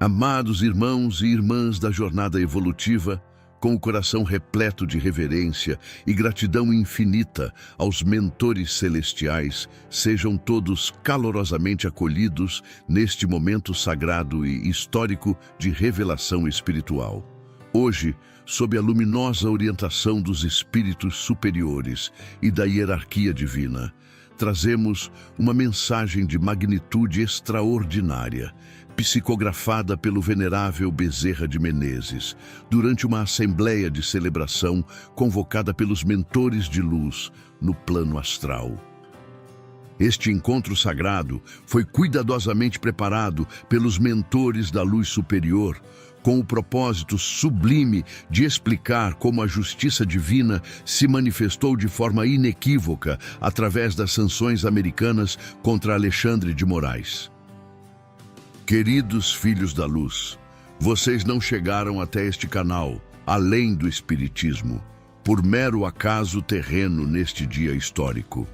Amados irmãos e irmãs da jornada evolutiva, com o coração repleto de reverência e gratidão infinita aos mentores celestiais, sejam todos calorosamente acolhidos neste momento sagrado e histórico de revelação espiritual. Hoje, sob a luminosa orientação dos espíritos superiores e da hierarquia divina, trazemos uma mensagem de magnitude extraordinária, psicografada pelo venerável Bezerra de Menezes, durante uma assembleia de celebração convocada pelos mentores de luz no plano astral. Este encontro sagrado foi cuidadosamente preparado pelos mentores da luz superior, com o propósito sublime de explicar como a justiça divina se manifestou de forma inequívoca através das sanções americanas contra Alexandre de Moraes. Queridos filhos da luz, vocês não chegaram até este canal, além do espiritismo, por mero acaso terreno neste dia histórico.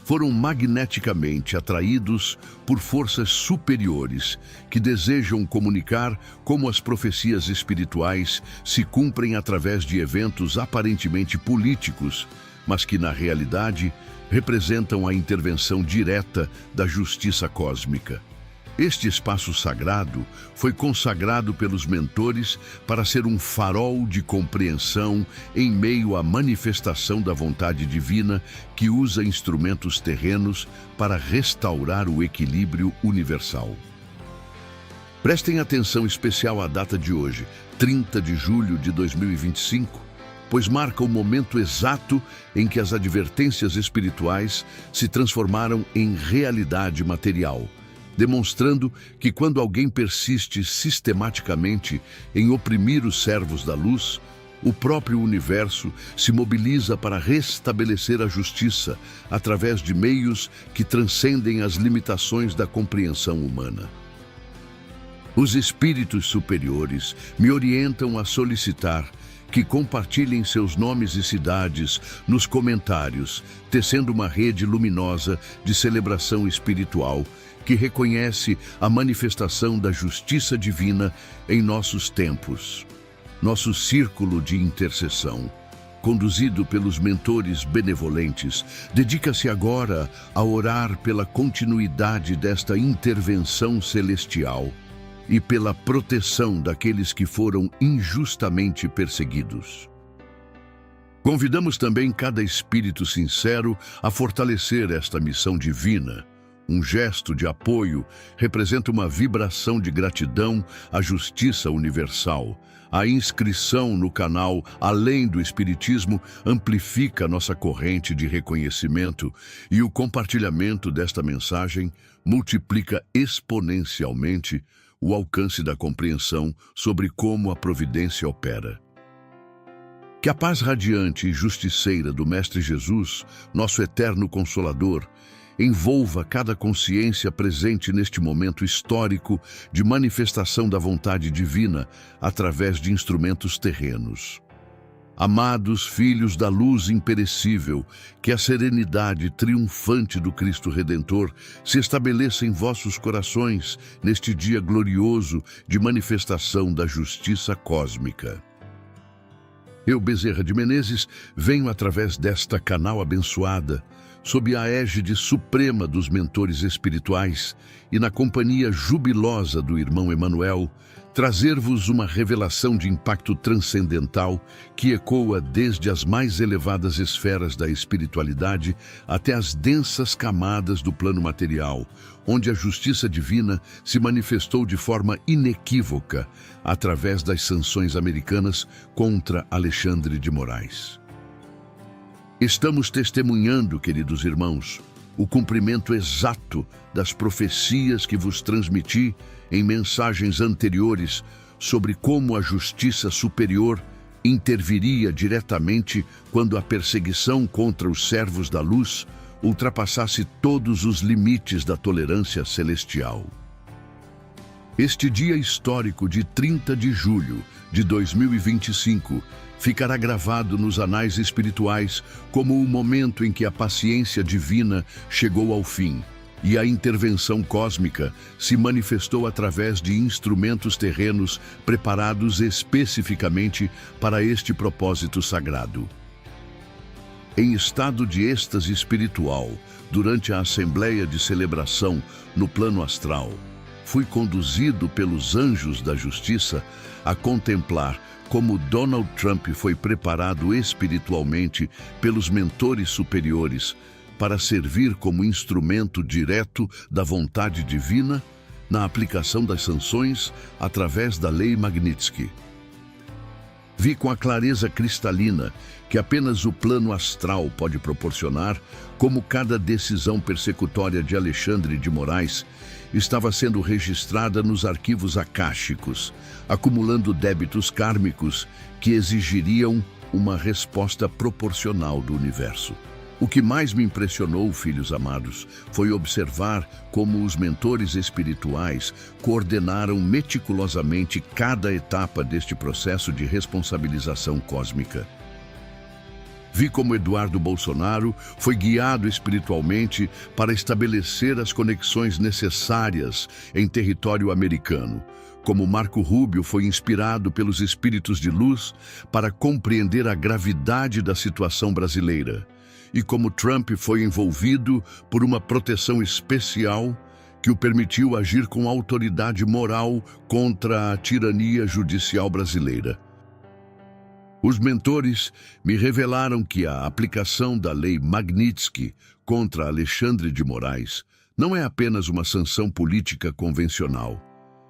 Foram magneticamente atraídos por forças superiores que desejam comunicar como as profecias espirituais se cumprem através de eventos aparentemente políticos, mas que na realidade representam a intervenção direta da justiça cósmica. Este espaço sagrado foi consagrado pelos mentores para ser um farol de compreensão em meio à manifestação da vontade divina que usa instrumentos terrenos para restaurar o equilíbrio universal. Prestem atenção especial à data de hoje, 30 de julho de 2025, pois marca o momento exato em que as advertências espirituais se transformaram em realidade material, demonstrando que quando alguém persiste sistematicamente em oprimir os servos da luz, o próprio universo se mobiliza para restabelecer a justiça através de meios que transcendem as limitações da compreensão humana. Os espíritos superiores me orientam a solicitar que compartilhem seus nomes e cidades nos comentários, tecendo uma rede luminosa de celebração espiritual que reconhece a manifestação da justiça divina em nossos tempos. Nosso círculo de intercessão, conduzido pelos mentores benevolentes, dedica-se agora a orar pela continuidade desta intervenção celestial e pela proteção daqueles que foram injustamente perseguidos. Convidamos também cada espírito sincero a fortalecer esta missão divina. Um gesto de apoio representa uma vibração de gratidão à justiça universal. A inscrição no canal Além do Espiritismo amplifica nossa corrente de reconhecimento e o compartilhamento desta mensagem multiplica exponencialmente o alcance da compreensão sobre como a providência opera. Que a paz radiante e justiceira do Mestre Jesus, nosso eterno Consolador, envolva cada consciência presente neste momento histórico de manifestação da vontade divina através de instrumentos terrenos. Amados filhos da luz imperecível, que a serenidade triunfante do Cristo Redentor se estabeleça em vossos corações neste dia glorioso de manifestação da justiça cósmica. Eu, Bezerra de Menezes, venho através desta canal abençoada, sob a égide suprema dos mentores espirituais e na companhia jubilosa do irmão Emanuel, trazer-vos uma revelação de impacto transcendental que ecoa desde as mais elevadas esferas da espiritualidade até as densas camadas do plano material, onde a justiça divina se manifestou de forma inequívoca através das sanções americanas contra Alexandre de Moraes. Estamos testemunhando, queridos irmãos, o cumprimento exato das profecias que vos transmiti em mensagens anteriores sobre como a justiça superior interviria diretamente quando a perseguição contra os servos da luz ultrapassasse todos os limites da tolerância celestial. Este dia histórico de 30 de julho de 2025 ficará gravado nos anais espirituais como o momento em que a paciência divina chegou ao fim, E a intervenção cósmica se manifestou através de instrumentos terrenos preparados especificamente para este propósito sagrado. Em estado de êxtase espiritual, durante a assembleia de celebração no plano astral, fui conduzido pelos anjos da justiça a contemplar como Donald Trump foi preparado espiritualmente pelos mentores superiores para servir como instrumento direto da vontade divina na aplicação das sanções através da Lei Magnitsky. Vi com a clareza cristalina que apenas o plano astral pode proporcionar como cada decisão persecutória de Alexandre de Moraes estava sendo registrada nos arquivos akáshicos, acumulando débitos kármicos que exigiriam uma resposta proporcional do universo. O que mais me impressionou, filhos amados, foi observar como os mentores espirituais coordenaram meticulosamente cada etapa deste processo de responsabilização cósmica. Vi como Eduardo Bolsonaro foi guiado espiritualmente para estabelecer as conexões necessárias em território americano, como Marco Rubio foi inspirado pelos espíritos de luz para compreender a gravidade da situação brasileira, e como Trump foi envolvido por uma proteção especial que o permitiu agir com autoridade moral contra a tirania judicial brasileira. Os mentores me revelaram que a aplicação da Lei Magnitsky contra Alexandre de Moraes não é apenas uma sanção política convencional,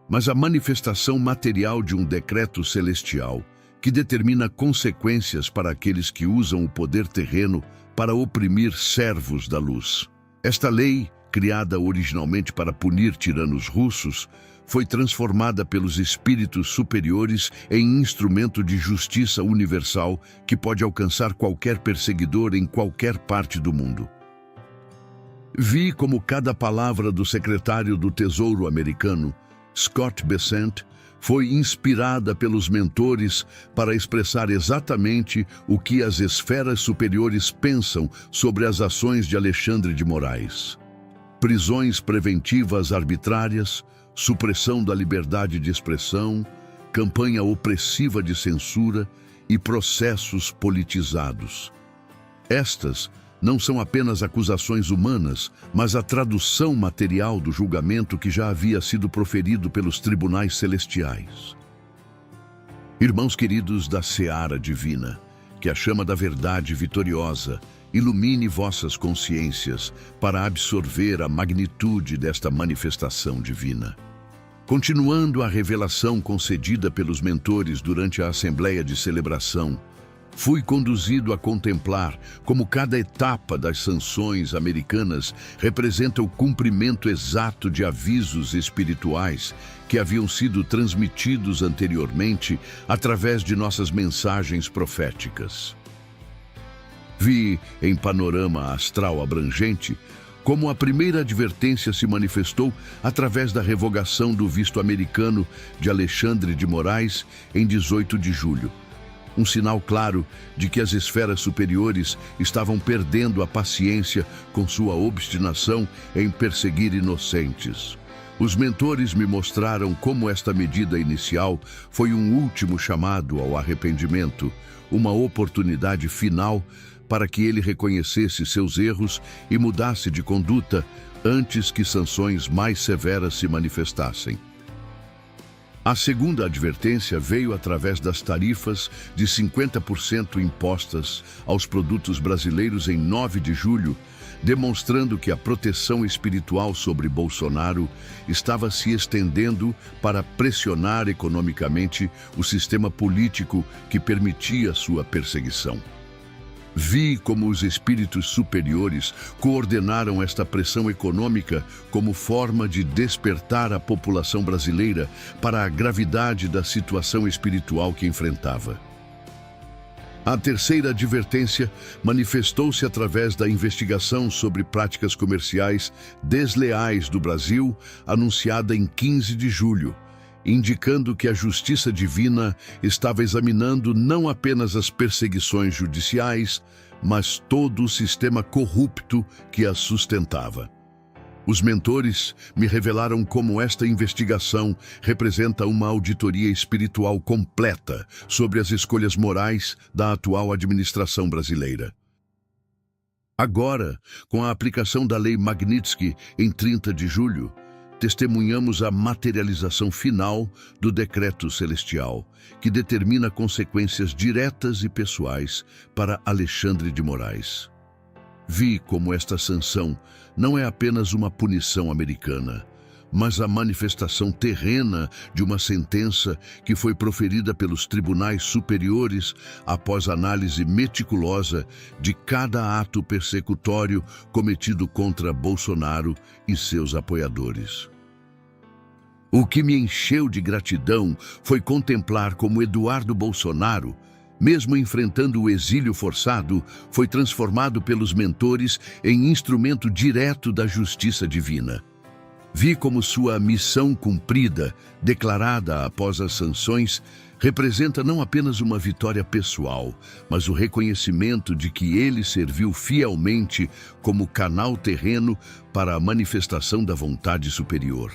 mas a manifestação material de um decreto celestial que determina consequências para aqueles que usam o poder terreno para oprimir servos da luz. Esta lei, criada originalmente para punir tiranos russos, foi transformada pelos espíritos superiores em instrumento de justiça universal que pode alcançar qualquer perseguidor em qualquer parte do mundo. Vi como cada palavra do secretário do Tesouro americano, Scott Bessent, foi inspirada pelos mentores para expressar exatamente o que as esferas superiores pensam sobre as ações de Alexandre de Moraes. Prisões preventivas arbitrárias, supressão da liberdade de expressão, campanha opressiva de censura e processos politizados. Estas não são apenas acusações humanas, mas a tradução material do julgamento que já havia sido proferido pelos tribunais celestiais. Irmãos queridos da seara divina, que a chama da verdade vitoriosa ilumine vossas consciências para absorver a magnitude desta manifestação divina. Continuando a revelação concedida pelos mentores durante a assembleia de celebração, fui conduzido a contemplar como cada etapa das sanções americanas representa o cumprimento exato de avisos espirituais que haviam sido transmitidos anteriormente através de nossas mensagens proféticas. Vi, em panorama astral abrangente, como a primeira advertência se manifestou através da revogação do visto americano de Alexandre de Moraes em 18 de julho. Um sinal claro de que as esferas superiores estavam perdendo a paciência com sua obstinação em perseguir inocentes. Os mentores me mostraram como esta medida inicial foi um último chamado ao arrependimento, uma oportunidade final para que ele reconhecesse seus erros e mudasse de conduta antes que sanções mais severas se manifestassem. A segunda advertência veio através das tarifas de 50% impostas aos produtos brasileiros em 9 de julho, demonstrando que a proteção espiritual sobre Bolsonaro estava se estendendo para pressionar economicamente o sistema político que permitia sua perseguição. Vi como os espíritos superiores coordenaram esta pressão econômica como forma de despertar a população brasileira para a gravidade da situação espiritual que enfrentava. A terceira advertência manifestou-se através da investigação sobre práticas comerciais desleais do Brasil, anunciada em 15 de julho, indicando que a justiça divina estava examinando não apenas as perseguições judiciais, mas todo o sistema corrupto que as sustentava. Os mentores me revelaram como esta investigação representa uma auditoria espiritual completa sobre as escolhas morais da atual administração brasileira. Agora, com a aplicação da Lei Magnitsky em 30 de julho, testemunhamos a materialização final do decreto celestial, que determina consequências diretas e pessoais para Alexandre de Moraes. Vi como esta sanção não é apenas uma punição americana, mas a manifestação terrena de uma sentença que foi proferida pelos tribunais superiores após análise meticulosa de cada ato persecutório cometido contra Bolsonaro e seus apoiadores. O que me encheu de gratidão foi contemplar como Eduardo Bolsonaro, mesmo enfrentando o exílio forçado, foi transformado pelos mentores em instrumento direto da justiça divina. Vi como sua missão cumprida, declarada após as sanções, representa não apenas uma vitória pessoal, mas o reconhecimento de que ele serviu fielmente como canal terreno para a manifestação da vontade superior.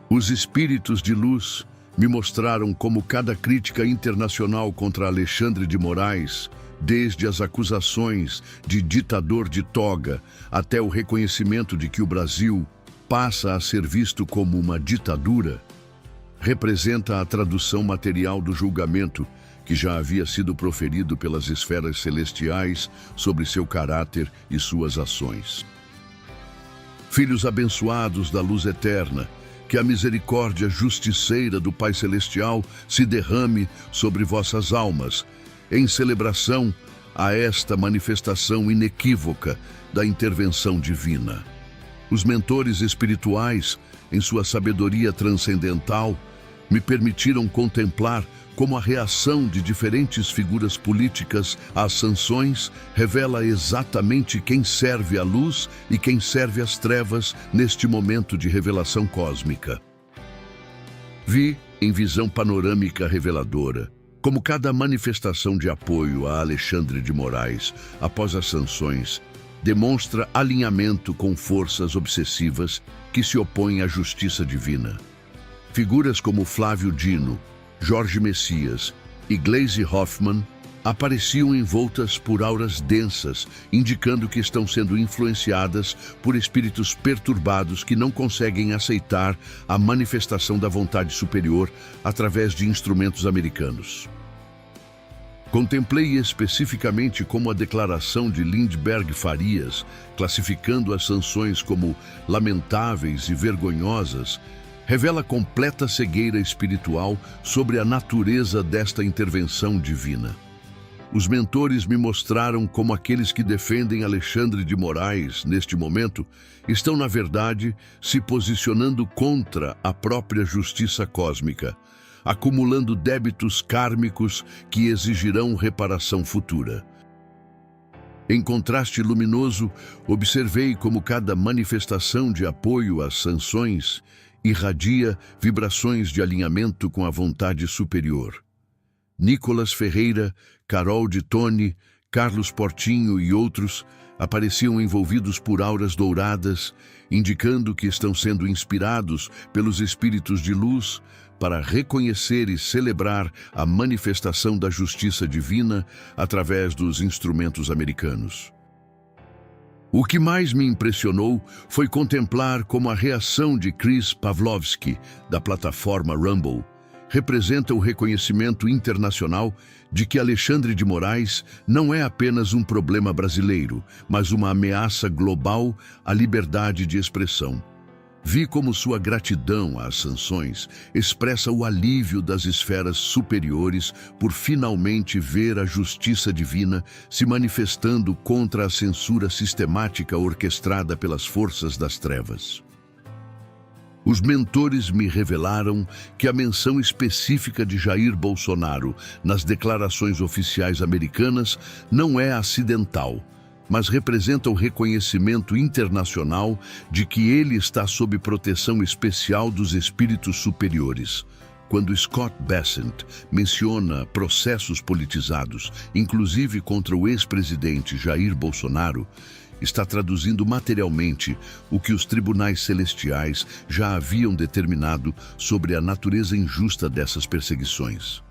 Os espíritos de luz me mostraram como cada crítica internacional contra Alexandre de Moraes, desde as acusações de ditador de toga até o reconhecimento de que o Brasil passa a ser visto como uma ditadura, representa a tradução material do julgamento que já havia sido proferido pelas esferas celestiais sobre seu caráter e suas ações. Filhos abençoados da luz eterna, que a misericórdia justiceira do Pai Celestial se derrame sobre vossas almas, em celebração a esta manifestação inequívoca da intervenção divina. Os mentores espirituais, em sua sabedoria transcendental, me permitiram contemplar como a reação de diferentes figuras políticas às sanções revela exatamente quem serve à luz e quem serve às trevas neste momento de revelação cósmica. Vi, em visão panorâmica reveladora, como cada manifestação de apoio a Alexandre de Moraes após as sanções demonstra alinhamento com forças obsessivas que se opõem à justiça divina. Figuras como Flávio Dino, Jorge Messias e Gleisi Hoffmann apareciam envoltas por auras densas, indicando que estão sendo influenciadas por espíritos perturbados que não conseguem aceitar a manifestação da vontade superior através de instrumentos americanos. Contemplei especificamente como a declaração de Lindbergh Farias, classificando as sanções como lamentáveis e vergonhosas, revela completa cegueira espiritual sobre a natureza desta intervenção divina. Os mentores me mostraram como aqueles que defendem Alexandre de Moraes, neste momento, estão, na verdade, se posicionando contra a própria justiça cósmica, acumulando débitos kármicos que exigirão reparação futura. Em contraste luminoso, observei como cada manifestação de apoio às sanções irradia vibrações de alinhamento com a vontade superior. Nicolas Ferreira, Carol de Tone, Carlos Portinho e outros apareciam envolvidos por auras douradas, indicando que estão sendo inspirados pelos espíritos de luz para reconhecer e celebrar a manifestação da justiça divina através dos instrumentos americanos. O que mais me impressionou foi contemplar como a reação de Chris Pavlovski, da plataforma Rumble, representa o reconhecimento internacional de que Alexandre de Moraes não é apenas um problema brasileiro, mas uma ameaça global à liberdade de expressão. Vi como sua gratidão às sanções expressa o alívio das esferas superiores por finalmente ver a justiça divina se manifestando contra a censura sistemática orquestrada pelas forças das trevas. Os mentores me revelaram que a menção específica de Jair Bolsonaro nas declarações oficiais americanas não é acidental, mas representa o reconhecimento internacional de que ele está sob proteção especial dos espíritos superiores, quando Scott Bessent menciona processos politizados, inclusive contra o ex-presidente Jair Bolsonaro, está traduzindo materialmente o que os tribunais celestiais já haviam determinado sobre a natureza injusta dessas perseguições.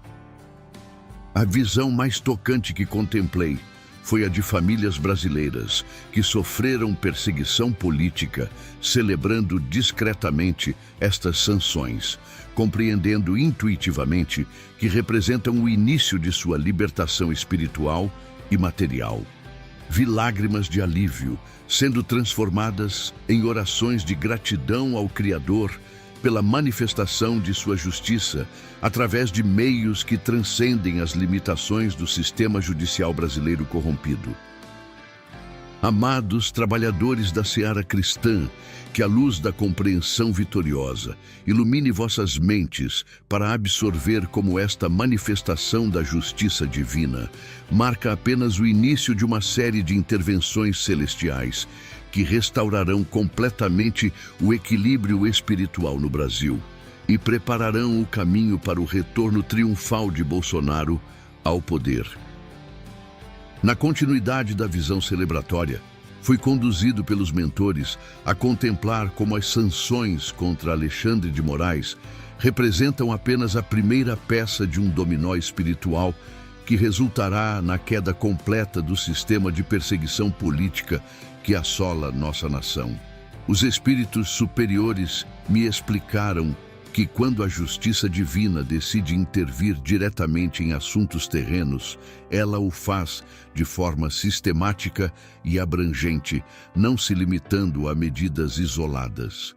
A visão mais tocante que contemplei foi a de famílias brasileiras que sofreram perseguição política, celebrando discretamente estas sanções, compreendendo intuitivamente que representam o início de sua libertação espiritual e material. Vi lágrimas de alívio sendo transformadas em orações de gratidão ao Criador pela manifestação de sua justiça através de meios que transcendem as limitações do sistema judicial brasileiro corrompido. Amados trabalhadores da seara cristã, que a luz da compreensão vitoriosa ilumine vossas mentes para absorver como esta manifestação da justiça divina marca apenas o início de uma série de intervenções celestiais que restaurarão completamente o equilíbrio espiritual no Brasil e prepararão o caminho para o retorno triunfal de Bolsonaro ao poder. Na continuidade da visão celebratória, fui conduzido pelos mentores a contemplar como as sanções contra Alexandre de Moraes representam apenas a primeira peça de um dominó espiritual que resultará na queda completa do sistema de perseguição política que assola nossa nação. Os espíritos superiores me explicaram que quando a justiça divina decide intervir diretamente em assuntos terrenos, ela o faz de forma sistemática e abrangente, não se limitando a medidas isoladas.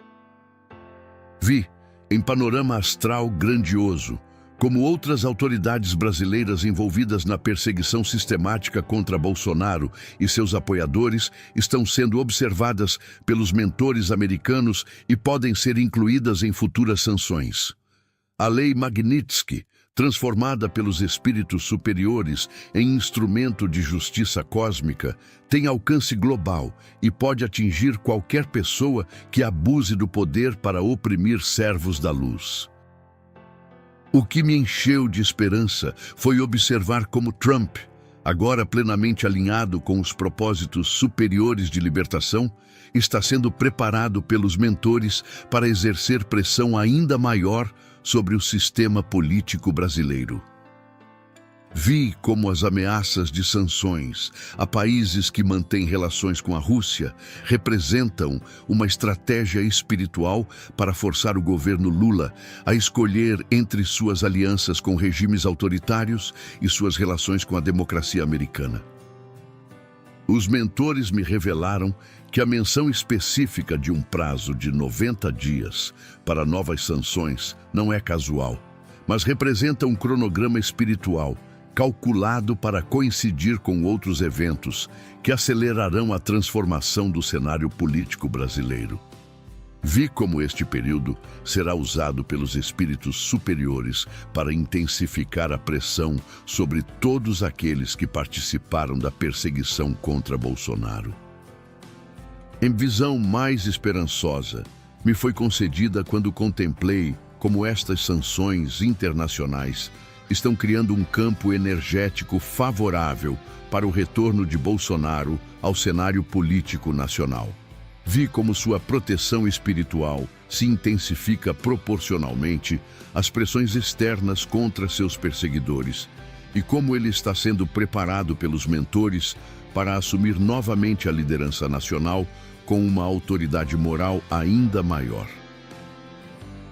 Vi, em panorama astral grandioso, como outras autoridades brasileiras envolvidas na perseguição sistemática contra Bolsonaro e seus apoiadores estão sendo observadas pelos mentores americanos e podem ser incluídas em futuras sanções. A Lei Magnitsky, transformada pelos espíritos superiores em instrumento de justiça cósmica, tem alcance global e pode atingir qualquer pessoa que abuse do poder para oprimir servos da luz. O que me encheu de esperança foi observar como Trump, agora plenamente alinhado com os propósitos superiores de libertação, está sendo preparado pelos mentores para exercer pressão ainda maior sobre o sistema político brasileiro. Vi como as ameaças de sanções a países que mantêm relações com a Rússia representam uma estratégia espiritual para forçar o governo Lula a escolher entre suas alianças com regimes autoritários e suas relações com a democracia americana. Os mentores me revelaram que a menção específica de um prazo de 90 dias para novas sanções não é casual, mas representa um cronograma espiritual calculado para coincidir com outros eventos que acelerarão a transformação do cenário político brasileiro. Vi como este período será usado pelos espíritos superiores para intensificar a pressão sobre todos aqueles que participaram da perseguição contra Bolsonaro. Em visão mais esperançosa, me foi concedida quando contemplei como estas sanções internacionais estão criando um campo energético favorável para o retorno de Bolsonaro ao cenário político nacional. Vi como sua proteção espiritual se intensifica proporcionalmente às pressões externas contra seus perseguidores e como ele está sendo preparado pelos mentores para assumir novamente a liderança nacional com uma autoridade moral ainda maior.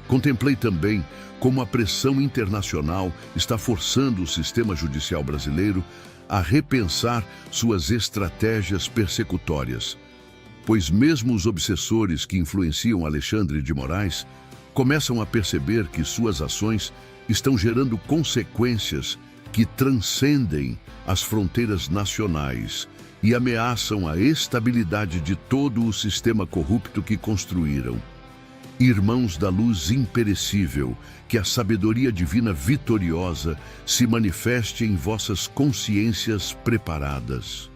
Contemplei também como a pressão internacional está forçando o sistema judicial brasileiro a repensar suas estratégias persecutórias, pois mesmo os obsessores que influenciam Alexandre de Moraes começam a perceber que suas ações estão gerando consequências que transcendem as fronteiras nacionais e ameaçam a estabilidade de todo o sistema corrupto que construíram. Irmãos da luz imperecível, que a sabedoria divina vitoriosa se manifeste em vossas consciências preparadas.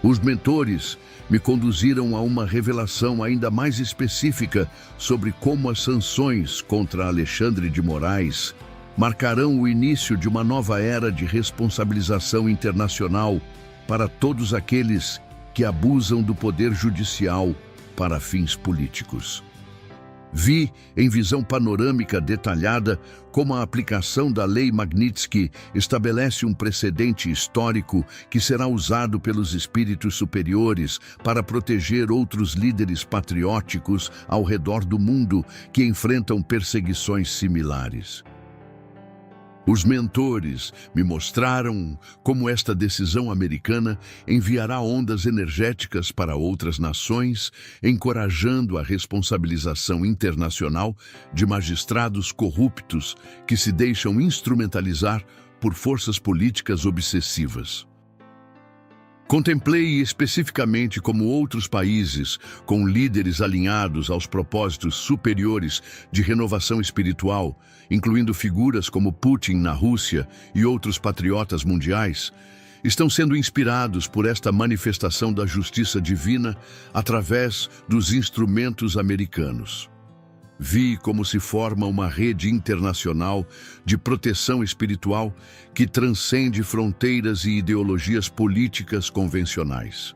Os mentores me conduziram a uma revelação ainda mais específica sobre como as sanções contra Alexandre de Moraes marcarão o início de uma nova era de responsabilização internacional para todos aqueles que abusam do poder judicial para fins políticos. Vi, em visão panorâmica detalhada, como a aplicação da Lei Magnitsky estabelece um precedente histórico que será usado pelos espíritos superiores para proteger outros líderes patrióticos ao redor do mundo que enfrentam perseguições similares. Os mentores me mostraram como esta decisão americana enviará ondas energéticas para outras nações, encorajando a responsabilização internacional de magistrados corruptos que se deixam instrumentalizar por forças políticas obsessivas. Contemplei especificamente como outros países, com líderes alinhados aos propósitos superiores de renovação espiritual, incluindo figuras como Putin na Rússia e outros patriotas mundiais, estão sendo inspirados por esta manifestação da justiça divina através dos instrumentos americanos. Vi como se forma uma rede internacional de proteção espiritual que transcende fronteiras e ideologias políticas convencionais.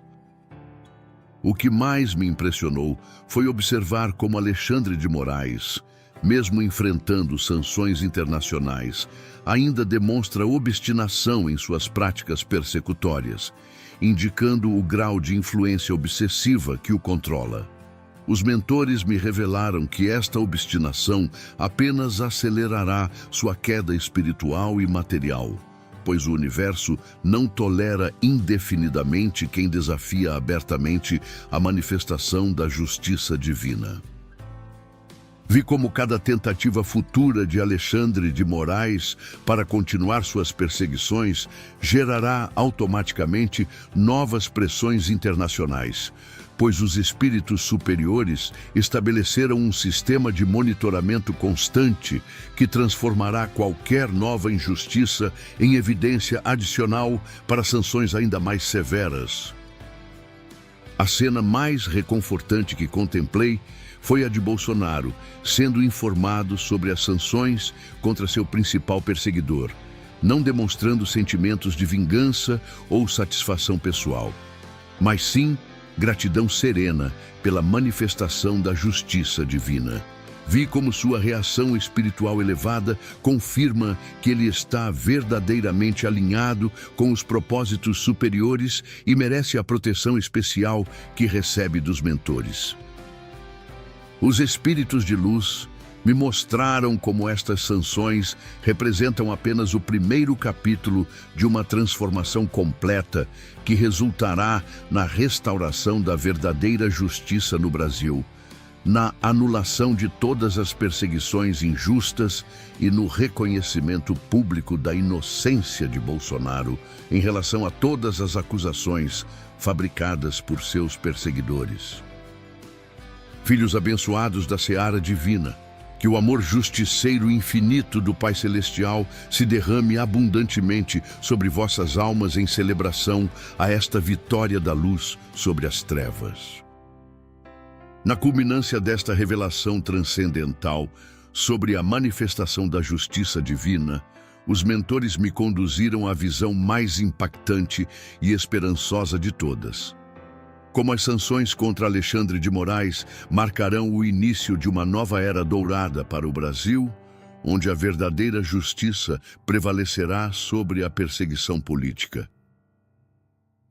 O que mais me impressionou foi observar como Alexandre de Moraes, mesmo enfrentando sanções internacionais, ainda demonstra obstinação em suas práticas persecutórias, indicando o grau de influência obsessiva que o controla. Os mentores me revelaram que esta obstinação apenas acelerará sua queda espiritual e material, pois o universo não tolera indefinidamente quem desafia abertamente a manifestação da justiça divina. Vi como cada tentativa futura de Alexandre de Moraes para continuar suas perseguições gerará automaticamente novas pressões internacionais, pois os espíritos superiores estabeleceram um sistema de monitoramento constante que transformará qualquer nova injustiça em evidência adicional para sanções ainda mais severas. A cena mais reconfortante que contemplei foi a de Bolsonaro, sendo informado sobre as sanções contra seu principal perseguidor, não demonstrando sentimentos de vingança ou satisfação pessoal, mas sim gratidão serena pela manifestação da justiça divina. Vi como sua reação espiritual elevada confirma que ele está verdadeiramente alinhado com os propósitos superiores e merece a proteção especial que recebe dos mentores. Os espíritos de luz me mostraram como estas sanções representam apenas o primeiro capítulo de uma transformação completa que resultará na restauração da verdadeira justiça no Brasil, na anulação de todas as perseguições injustas e no reconhecimento público da inocência de Bolsonaro em relação a todas as acusações fabricadas por seus perseguidores. Filhos abençoados da seara divina, que o amor justiceiro infinito do Pai Celestial se derrame abundantemente sobre vossas almas em celebração a esta vitória da luz sobre as trevas. Na culminância desta revelação transcendental sobre a manifestação da justiça divina, os mentores me conduziram à visão mais impactante e esperançosa de todas. Como as sanções contra Alexandre de Moraes marcarão o início de uma nova era dourada para o Brasil, onde a verdadeira justiça prevalecerá sobre a perseguição política.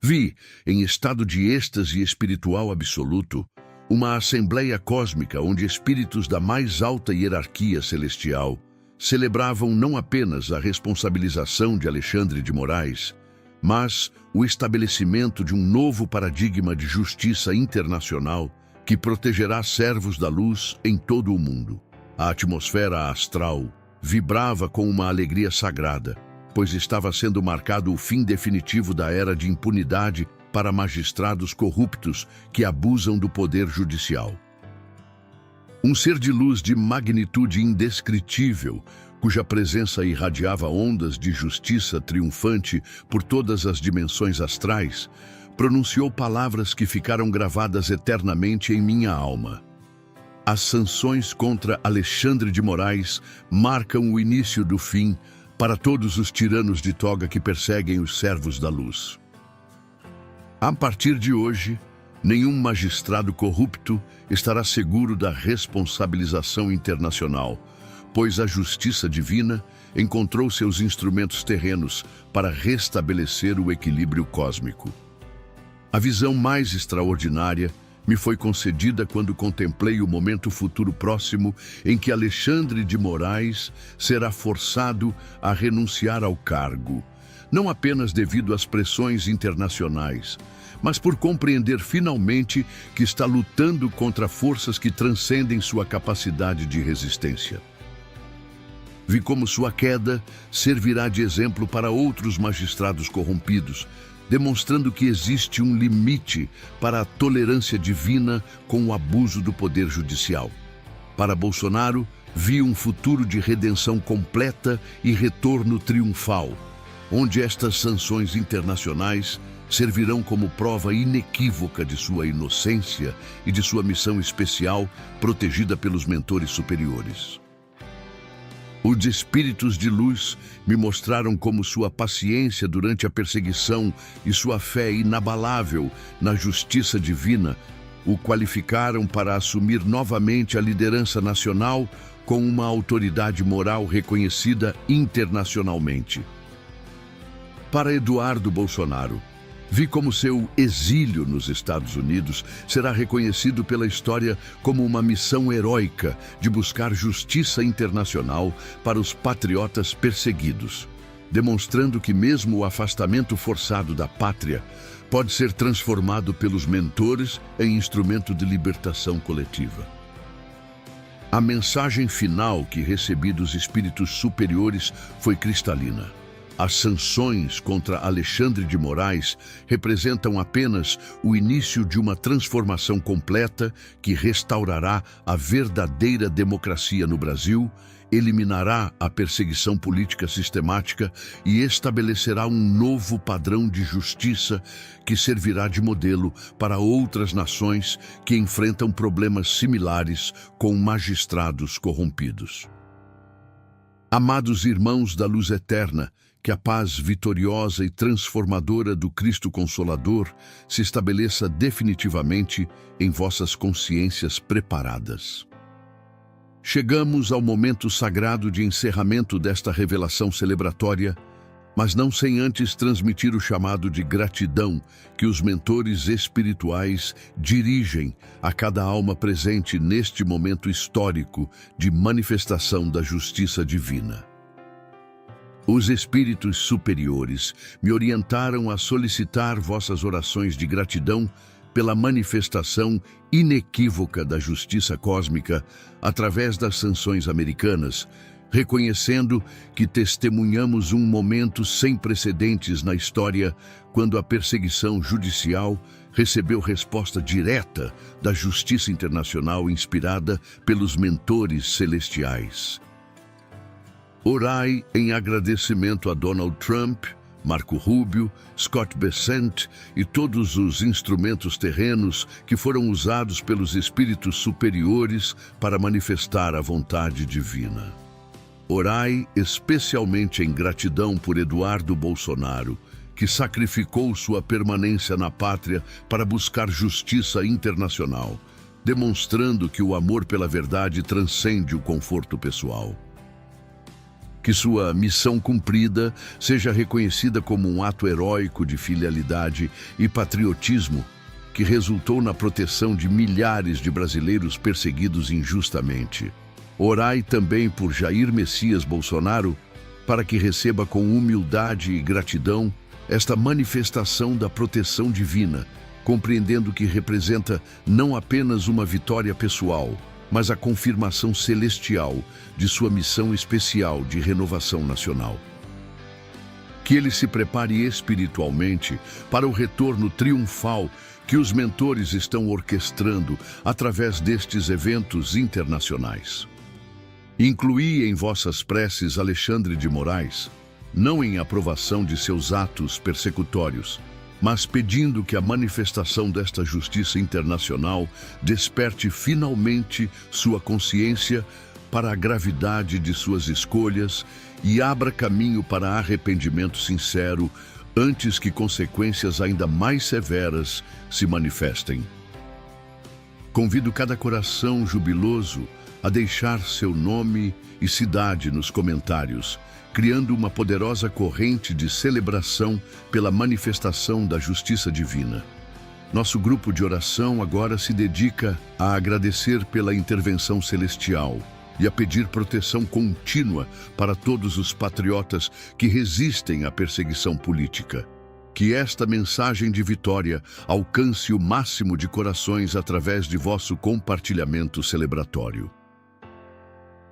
Vi, em estado de êxtase espiritual absoluto, uma assembleia cósmica onde espíritos da mais alta hierarquia celestial celebravam não apenas a responsabilização de Alexandre de Moraes, mas o estabelecimento de um novo paradigma de justiça internacional que protegerá servos da luz em todo o mundo. A atmosfera astral vibrava com uma alegria sagrada, pois estava sendo marcado o fim definitivo da era de impunidade para magistrados corruptos que abusam do poder judicial. Um ser de luz de magnitude indescritível, cuja presença irradiava ondas de justiça triunfante por todas as dimensões astrais, pronunciou palavras que ficaram gravadas eternamente em minha alma. As sanções contra Alexandre de Moraes marcam o início do fim para todos os tiranos de toga que perseguem os servos da luz. A partir de hoje, nenhum magistrado corrupto estará seguro da responsabilização internacional, pois a justiça divina encontrou seus instrumentos terrenos para restabelecer o equilíbrio cósmico. A visão mais extraordinária me foi concedida quando contemplei o momento futuro próximo em que Alexandre de Moraes será forçado a renunciar ao cargo, não apenas devido às pressões internacionais, mas por compreender finalmente que está lutando contra forças que transcendem sua capacidade de resistência. Vi como sua queda servirá de exemplo para outros magistrados corrompidos, demonstrando que existe um limite para a tolerância divina com o abuso do poder judicial. Para Bolsonaro, vi um futuro de redenção completa e retorno triunfal, onde estas sanções internacionais servirão como prova inequívoca de sua inocência e de sua missão especial protegida pelos mentores superiores. Os espíritos de luz me mostraram como sua paciência durante a perseguição e sua fé inabalável na justiça divina o qualificaram para assumir novamente a liderança nacional com uma autoridade moral reconhecida internacionalmente. Para Eduardo Bolsonaro, vi como seu exílio nos Estados Unidos será reconhecido pela história como uma missão heróica de buscar justiça internacional para os patriotas perseguidos, demonstrando que mesmo o afastamento forçado da pátria pode ser transformado pelos mentores em instrumento de libertação coletiva. A mensagem final que recebi dos espíritos superiores foi cristalina. As sanções contra Alexandre de Moraes representam apenas o início de uma transformação completa que restaurará a verdadeira democracia no Brasil, eliminará a perseguição política sistemática e estabelecerá um novo padrão de justiça que servirá de modelo para outras nações que enfrentam problemas similares com magistrados corrompidos. Amados irmãos da luz eterna, que a paz vitoriosa e transformadora do Cristo Consolador se estabeleça definitivamente em vossas consciências preparadas. Chegamos ao momento sagrado de encerramento desta revelação celebratória, mas não sem antes transmitir o chamado de gratidão que os mentores espirituais dirigem a cada alma presente neste momento histórico de manifestação da justiça divina. Os espíritos superiores me orientaram a solicitar vossas orações de gratidão pela manifestação inequívoca da justiça cósmica através das sanções americanas, reconhecendo que testemunhamos um momento sem precedentes na história quando a perseguição judicial recebeu resposta direta da justiça internacional inspirada pelos mentores celestiais. Orai em agradecimento a Donald Trump, Marco Rubio, Scott Bessent e todos os instrumentos terrenos que foram usados pelos espíritos superiores para manifestar a vontade divina. Orai especialmente em gratidão por Eduardo Bolsonaro, que sacrificou sua permanência na pátria para buscar justiça internacional, demonstrando que o amor pela verdade transcende o conforto pessoal. Que sua missão cumprida seja reconhecida como um ato heróico de filialidade e patriotismo que resultou na proteção de milhares de brasileiros perseguidos injustamente. Orai também por Jair Messias Bolsonaro para que receba com humildade e gratidão esta manifestação da proteção divina, compreendendo que representa não apenas uma vitória pessoal, mas a confirmação celestial de sua missão especial de renovação nacional. Que ele se prepare espiritualmente para o retorno triunfal que os mentores estão orquestrando através destes eventos internacionais. Incluí em vossas preces Alexandre de Moraes, não em aprovação de seus atos persecutórios, mas pedindo que a manifestação desta justiça internacional desperte finalmente sua consciência para a gravidade de suas escolhas e abra caminho para arrependimento sincero antes que consequências ainda mais severas se manifestem. Convido cada coração jubiloso a deixar seu nome e cidade nos comentários, criando uma poderosa corrente de celebração pela manifestação da justiça divina. Nosso grupo de oração agora se dedica a agradecer pela intervenção celestial e a pedir proteção contínua para todos os patriotas que resistem à perseguição política. Que esta mensagem de vitória alcance o máximo de corações através de vosso compartilhamento celebratório.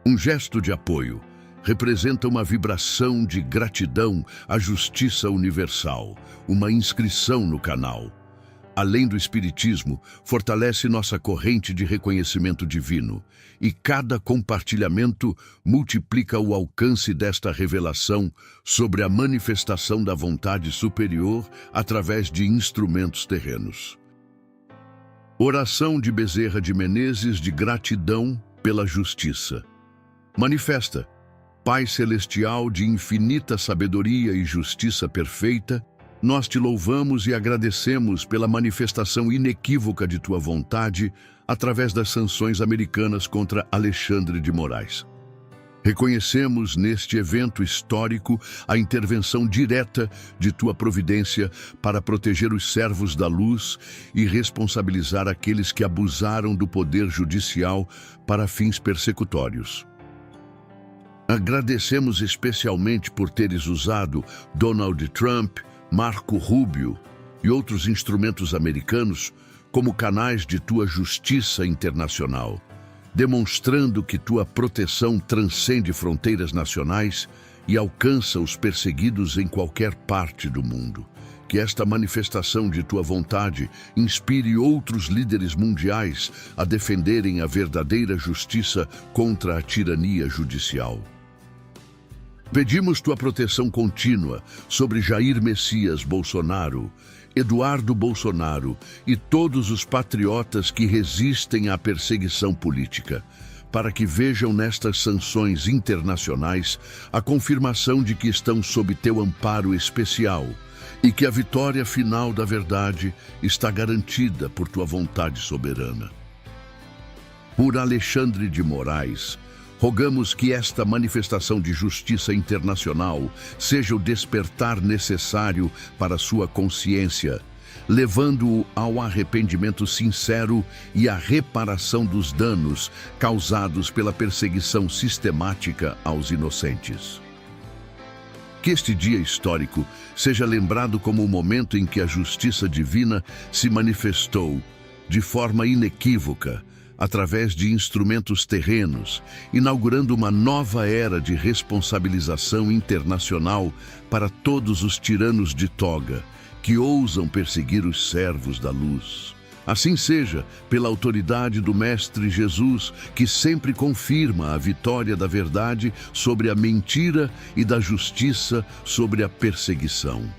Um gesto de apoio representa uma vibração de gratidão à justiça universal, uma inscrição no canal. Além do Espiritismo, fortalece nossa corrente de reconhecimento divino, e cada compartilhamento multiplica o alcance desta revelação sobre a manifestação da vontade superior através de instrumentos terrenos. Oração de Bezerra de Menezes de gratidão pela justiça. Manifesta, Pai Celestial de infinita sabedoria e justiça perfeita, nós te louvamos e agradecemos pela manifestação inequívoca de tua vontade através das sanções americanas contra Alexandre de Moraes. Reconhecemos neste evento histórico a intervenção direta de tua providência para proteger os servos da luz e responsabilizar aqueles que abusaram do poder judicial para fins persecutórios. Agradecemos especialmente por teres usado Donald Trump, Marco Rubio e outros instrumentos americanos como canais de tua justiça internacional, demonstrando que tua proteção transcende fronteiras nacionais e alcança os perseguidos em qualquer parte do mundo. Que esta manifestação de tua vontade inspire outros líderes mundiais a defenderem a verdadeira justiça contra a tirania judicial. Pedimos tua proteção contínua sobre Jair Messias Bolsonaro, Eduardo Bolsonaro e todos os patriotas que resistem à perseguição política, para que vejam nestas sanções internacionais a confirmação de que estão sob teu amparo especial e que a vitória final da verdade está garantida por tua vontade soberana. Por Alexandre de Moraes, rogamos que esta manifestação de justiça internacional seja o despertar necessário para sua consciência, levando-o ao arrependimento sincero e à reparação dos danos causados pela perseguição sistemática aos inocentes. Que este dia histórico seja lembrado como o momento em que a justiça divina se manifestou de forma inequívoca, através de instrumentos terrenos, inaugurando uma nova era de responsabilização internacional para todos os tiranos de toga que ousam perseguir os servos da luz. Assim seja, pela autoridade do Mestre Jesus, que sempre confirma a vitória da verdade sobre a mentira e da justiça sobre a perseguição.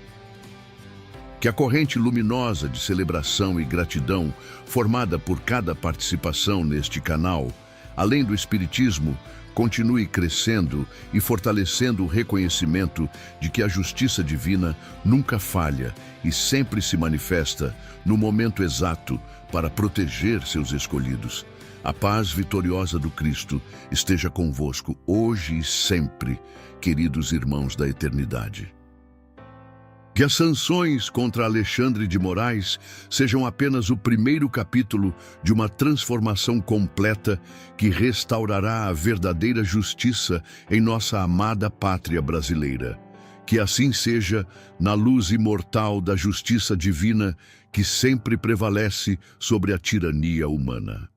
Que a corrente luminosa de celebração e gratidão, formada por cada participação neste canal, além do Espiritismo, continue crescendo e fortalecendo o reconhecimento de que a justiça divina nunca falha e sempre se manifesta no momento exato para proteger seus escolhidos. A paz vitoriosa do Cristo esteja convosco hoje e sempre, queridos irmãos da eternidade. Que as sanções contra Alexandre de Moraes sejam apenas o primeiro capítulo de uma transformação completa que restaurará a verdadeira justiça em nossa amada pátria brasileira. Que assim seja na luz imortal da justiça divina que sempre prevalece sobre a tirania humana.